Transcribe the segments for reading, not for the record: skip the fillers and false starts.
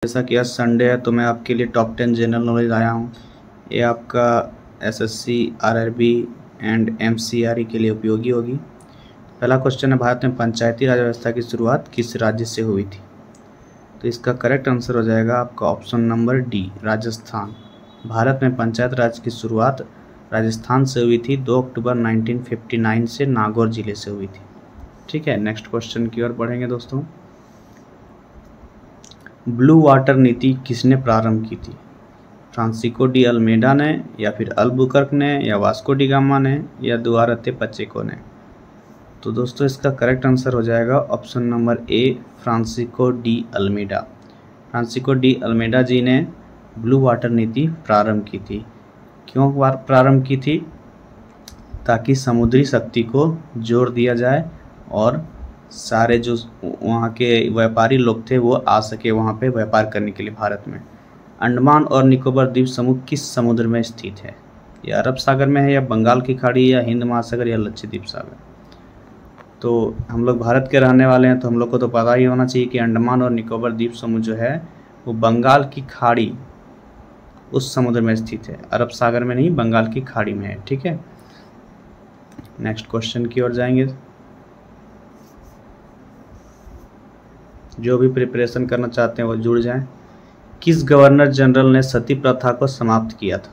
जैसा कि आज संडे है तो मैं आपके लिए टॉप 10 जनरल नॉलेज लाया हूँ। ये आपका एसएससी, आरआरबी एंड एमसीआरई के लिए उपयोगी होगी। पहला क्वेश्चन है, भारत में पंचायती राज व्यवस्था की शुरुआत किस राज्य से हुई थी? तो इसका करेक्ट आंसर हो जाएगा आपका option number D, Rajasthan. Bharat में पंचायत राज की शुरुआत राजस्थान से हुई थी। 2 अक्टूबर 1959 से नागौर जिले से हुई थी। ठीक है, नेक्स्ट क्वेश्चन की ओर बढ़ेंगे दोस्तों। ब्लू वाटर नीति किसने प्रारंभ की थी? फ्रांसिस्को डी अल्मेडा ने, या फिर अल्बुकर्क ने, या वास्को डी गामा ने, या दुआरते पचेको ने? तो दोस्तों इसका करेक्ट आंसर हो जाएगा option number A, Francisco de Almeida. Francisco de Almeida ji ने ब्लू वाटर नीति प्रारंभ की थी। क्यों प्रारंभ की थी? ताकि समुद्री शक्ति को जोर दिया जाए और सारे जो वहाँ के व्यापारी लोग थे वो आ सके वहाँ पे व्यापार करने के लिए भारत में। अंडमान और निकोबार द्वीप समूह किस समुद्र में स्थित है? या अरब सागर में है, या बंगाल की खाड़ी, या हिंद महासागर, या लक्षद्वीप सागर? तो हम लोग भारत के रहने वाले हैं तो हम लोग को तो पता ही होना चाहिए कि अंडमान और निकोबार द्वीप समूह जो है वो बंगाल की खाड़ी उस समुद्र में स्थित है, अरब सागर में नहीं, बंगाल की खाड़ी में है। ठीक है, नेक्स्ट क्वेश्चन की ओर जाएंगे। जो भी प्रिपरेशन करना चाहते हैं वो जुड़ जाएं। किस गवर्नर जनरल ने सती प्रथा को समाप्त किया था?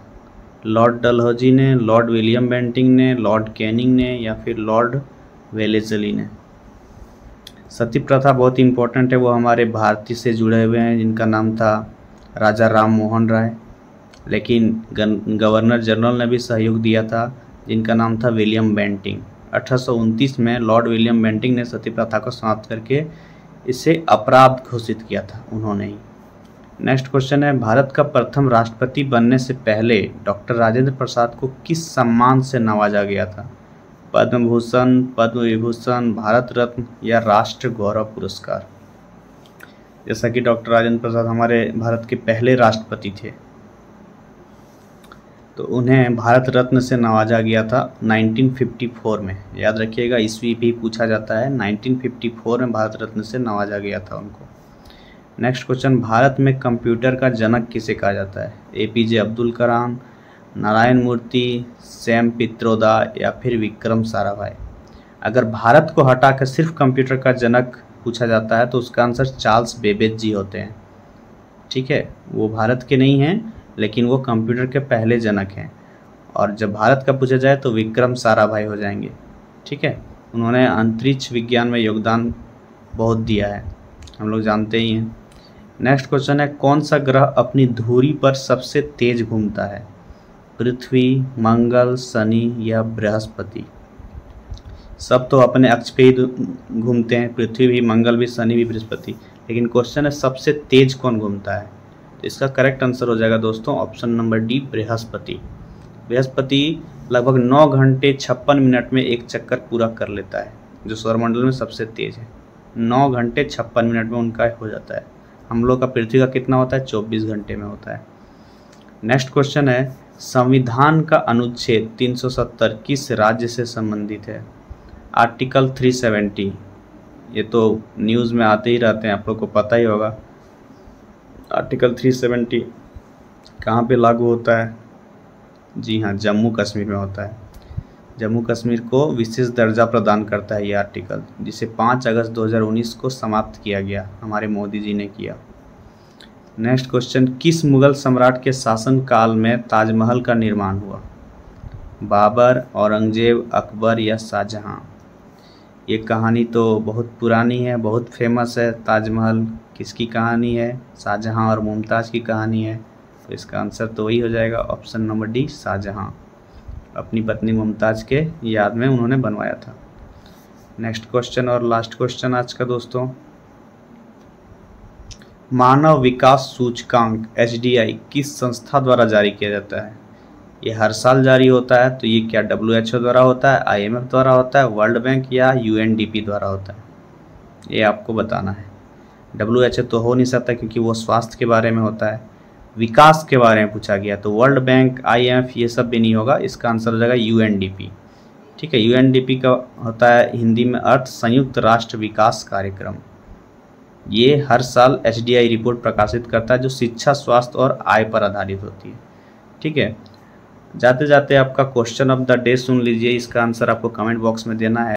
लॉर्ड डलहौजी ने, लॉर्ड विलियम बेंटिंक ने, लॉर्ड कैनिंग ने, या फिर लॉर्ड वेलेस्ली ने? सती प्रथा बहुत इंपॉर्टेंट है, वो हमारे भारतीय से जुड़े हुए हैं जिनका नाम था राजा राम मोहन राय। लेकिन गवर्नर जनरल ने भी सहयोग दिया था जिनका नाम था विलियम बेंटिंक। 1829 में लॉर्ड विलियम बेंटिंक ने सती प्रथा को समाप्त करके इसे अपराध घोषित किया था उन्होंने ही। नेक्स्ट क्वेश्चन है, भारत का प्रथम राष्ट्रपति बनने से पहले डॉक्टर राजेंद्र प्रसाद को किस सम्मान से नवाजा गया था? पद्म भूषण, पद्म विभूषण, भारत रत्न, या राष्ट्र गौरव पुरस्कार? जैसा कि डॉक्टर राजेंद्र प्रसाद हमारे भारत के पहले राष्ट्रपति थे तो उन्हें भारत रत्न से नवाजा गया था 1954 में। याद रखिएगा, ईस्वी भी पूछा जाता है। 1954 में भारत रत्न से नवाजा गया था उनको। नेक्स्ट क्वेश्चन, भारत में कंप्यूटर का जनक किसे कहा जाता है? एपीजे अब्दुल कलाम, नारायण मूर्ति, सैम पित्रोदा, या फिर विक्रम साराभाई? अगर भारत को हटाकर सिर्फ कंप्यूटर का जनक पूछा जाता है तो उसका आंसर चार्ल्स बेबेज जी होते हैं। ठीक है, वो भारत के नहीं हैं लेकिन वो कंप्यूटर के पहले जनक हैं। और जब भारत का पूछा जाए तो विक्रम साराभाई हो जाएंगे। ठीक है, उन्होंने अंतरिक्ष विज्ञान में योगदान बहुत दिया है, हम लोग जानते ही हैं। नेक्स्ट क्वेश्चन है, कौन सा ग्रह अपनी धुरी पर सबसे तेज घूमता है? पृथ्वी, मंगल, शनि, या बृहस्पति? सब तो अपने अक्ष पे ही घूमते हैं, पृथ्वी भी, मंगल भी, शनि भी, बृहस्पति। लेकिन क्वेश्चन है सबसे तेज कौन घूमता है? तो इसका करेक्ट आंसर हो जाएगा दोस्तों option number D, Brihaspati. Brihaspati लगभग 9 घंटे 56 मिनट में एक चक्कर पूरा कर लेता है, जो सौरमंडल में सबसे तेज है। 9 घंटे 56 मिनट में उनका हो जाता है। हम लोग का पृथ्वी का कितना होता है? 24 घंटे में होता है। नेक्स्ट क्वेश्चन है, संविधान का अनुच्छेद 370 किस राज्य से संबंधित है? आर्टिकल 370, ये तो न्यूज़ में आते ही रहते हैं, आप लोग को पता ही होगा। आर्टिकल 370 कहाँ पे लागू होता है? जी हाँ, जम्मू कश्मीर में होता है। जम्मू कश्मीर को विशेष दर्जा प्रदान करता है ये आर्टिकल, जिसे 5 अगस्त 2019 को समाप्त किया गया, हमारे मोदी जी ने किया। नेक्स्ट क्वेश्चन, किस मुगल सम्राट के शासन काल में ताजमहल का निर्माण हुआ? बाबर, औरंगजेब, अकबर, या शाहजहां? ये कहानी तो बहुत पुरानी है, बहुत फेमस है। ताजमहल किसकी कहानी है? शाहजहां और मुमताज़ की कहानी है। तो इसका आंसर तो वही हो जाएगा ऑप्शन नंबर डी, शाहजहां। अपनी पत्नी मुमताज़ के याद में उन्होंने बनवाया था। नेक्स्ट क्वेश्चन और लास्ट क्वेश्चन आज का दोस्तों, मानव विकास सूचकांक HDI किस संस्था द्वारा जारी किया जाता है? ये हर साल जारी होता है, तो ये क्या WHO द्वारा होता है, IMF द्वारा होता है, वर्ल्ड बैंक, या UNDP द्वारा होता है? ये आपको बताना है। WHO तो हो नहीं सकता क्योंकि वो स्वास्थ्य के बारे में होता है। विकास के बारे में पूछा गया तो वर्ल्ड बैंक, IMF ये सब भी नहीं होगा। इसका आंसर हो जाएगा UNDP। ठीक है, UNDP का होता है हिंदी में अर्थ संयुक्त राष्ट्र विकास कार्यक्रम। ये हर साल HDI रिपोर्ट प्रकाशित करता है जो शिक्षा, स्वास्थ्य और आय पर आधारित होती है। ठीक है, जाते जाते आपका क्वेश्चन ऑफ द डे सुन लीजिए, इसका आंसर आपको कमेंट बॉक्स में देना है।